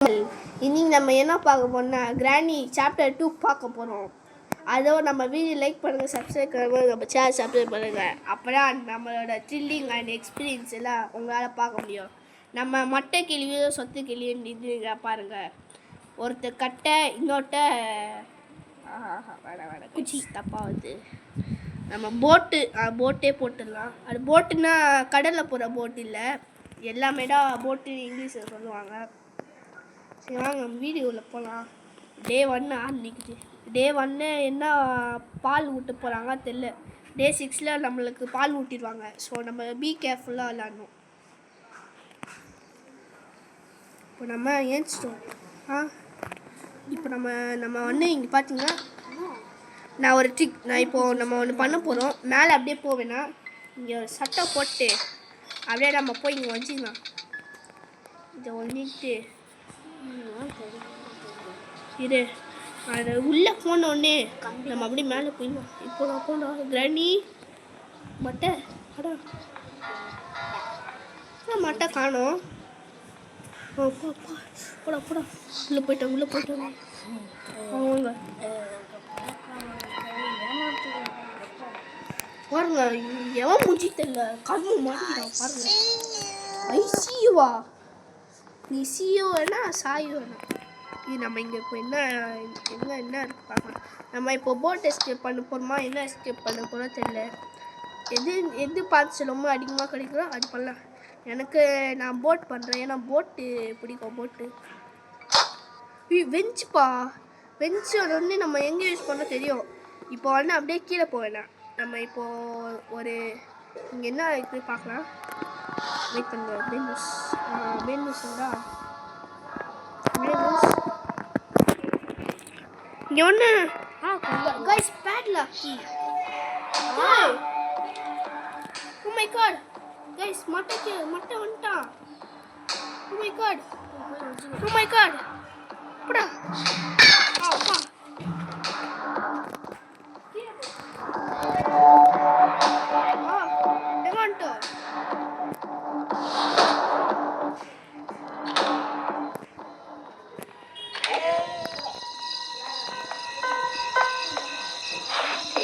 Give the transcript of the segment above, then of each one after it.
இன்னைக்கு நம்ம என்ன பார்க்க போறோம்னா கிராணி சாப்டர் 2 பார்க்க போகிறோம். அதோட நம்ம வீடியோ லைக் பண்ணுங்கள், சப்ஸ்கிரைப் பண்ணுங்கள், நம்ம சேனல் சப்ஸ்கிரைப் பண்ணுங்கள். அப்போதான் நம்மளோட த்ரில்லிங் அண்ட் எக்ஸ்பீரியன்ஸ் எல்லாம் உங்களால் பார்க்க முடியும். நம்ம மட்டை கிளியோ சொத்து கிளியோன்னு இது பாருங்கள். ஒருத்தர் கட்டை இன்னொருத்த வேணாம் குச்சி தப்பாக வருது. நம்ம போட்டே போட்டுடலாம். அது போட்டுன்னா கடலில் போகிற போட்டு இல்லை, எல்லாமே தான் போட்டு இங்கிலீஷில் சொல்லுவாங்க. சரி வாங்க நம்ம வீடியோவில் போகலாம். டே 1 ஆரம்பிக்குது. டே 1 என்ன பால் ஊட்ட போகிறாங்க தெரில. டே 6 நம்மளுக்கு பால் ஊட்டிடுவாங்க. ஸோ நம்ம பி கேர்ஃபுல்லாக விளாடணும். இப்போ நம்ம ஏன்ச்சிட்டோம். இப்போ நம்ம இங்கே பார்த்தீங்கன்னா நான் இப்போது நம்ம ஒன்று பண்ண போகிறோம். மேலே அப்படியே போவேன்னா இங்கே ஒரு சட்டை போட்டு அப்படியே நம்ம போய் இங்கே வச்சுக்கலாம். இதை ஒன்றிட்டு இரு, அது உள்ளே போனோடனே நம்ம அப்படியே மேலே போயிடணும். இப்போ நான் போனோம் கிராணி மட்டை மட்டை காணோம். போடா உள்ளே போயிட்டோம் அவங்க பாருங்க. எவன் முடிச்சு தெரியல கண்ணு மாட்டிக்கிட்டான் பாருங்க. ஐசியுவா நீ சியோ வேணா சாயோ வேணா. இது நம்ம இங்கே இப்போ என்ன இருக்கு பார்க்கலாம். நம்ம இப்போ போட் எஸ்கேப் பண்ண போகிறோமா, என்ன எஸ்கேப் பண்ண போகிறோம் தெரியல. எது பார்த்து ரொம்ப அதிகமாக கிடைக்கிறோ அது பண்ணலாம். நான் போட் பண்ணுறேன், ஏன்னா போட்டு பிடிக்கும். போட்டு வெஞ்சு அது வந்து நம்ம எங்கே யூஸ் பண்ண தெரியும். இப்போ வந்து அப்படியே கீழே போவேண்ணா. நம்ம இப்போது ஒரு இங்கே என்ன இருக்குது பார்க்கலாம். வெயிட் பண்ணுங்க. மெயின்ஸ் இங்கே ஒன்று guys padlock key. Oh my god guys, மட்டை வந்துட்டான். ஓ மை காட் அப்படா அப்பா.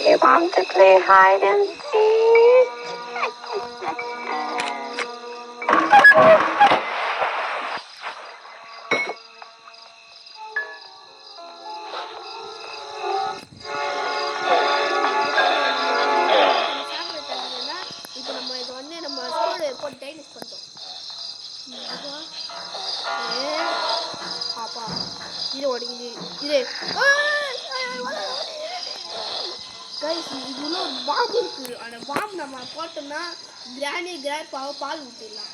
You want to play hide and seek? இப்போ நம்ம இது வந்து நம்ம ஸ்கூல் போட்டு டைனிஸ் பண்ணிட்டோம். பாப்பா இது ஒடுங்கி இது கைஸ், இதுல ஒரு பாம்பு இருக்குது. அந்த பாம்பு நம்ம போட்டோம்னா கிராண்ட்பாவை பால் ஊற்றிடலாம்.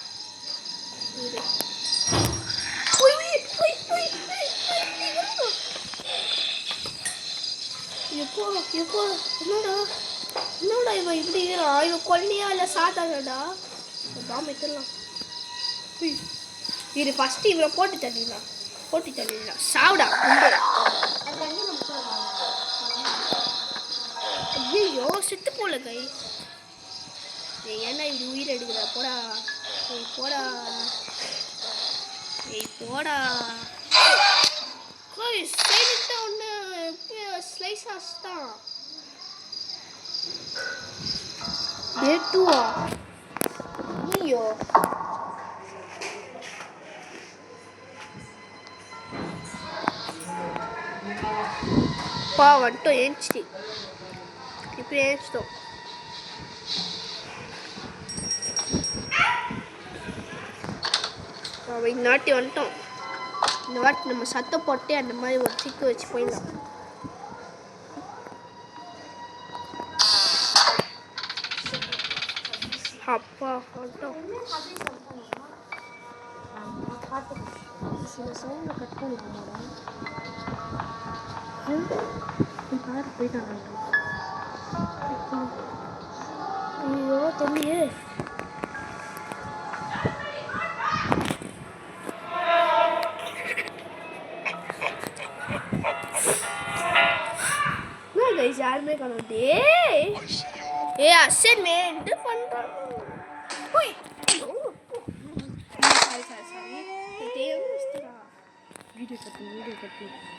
எப்போ என்னடா இவன் இப்படி இருக்கிறான்? இவன் கொல்லையா இல்லை சாதாரணடா? பாம்பு எடுத்துடலாம். இது ஃபஸ்ட்டு இவனை போட்டு தள்ளிடலாம். சாவுடா ஐயோ செத்து போல கை. ஏன்னா இப்படி உயிர் எடுக்குதா? போடா ஒன்று ஸ்லைஸ் ஆஸ்தான். ஏட்டுவா ஐயோ வந்துட்டோம். ஏஞ்சிட்டு இப்படி ஏஞ்சிட்டோம். இந்த வாட்டி வந்துட்டோம். இந்த வாட்டி நம்ம சத்தம் போட்டு அந்த மாதிரி ஒரு சிக்கு வச்சு போயிடலாம். அப்பா வந்துட்டோம். சில சவுண்டை கட் பண்ணிக்கோங்க. போயிட்டாங்க. ஐயோ தம்பியே யாருமே காணும். அசைன்மெண்ட் பண்றான். சாரி வீடியோ கட்டு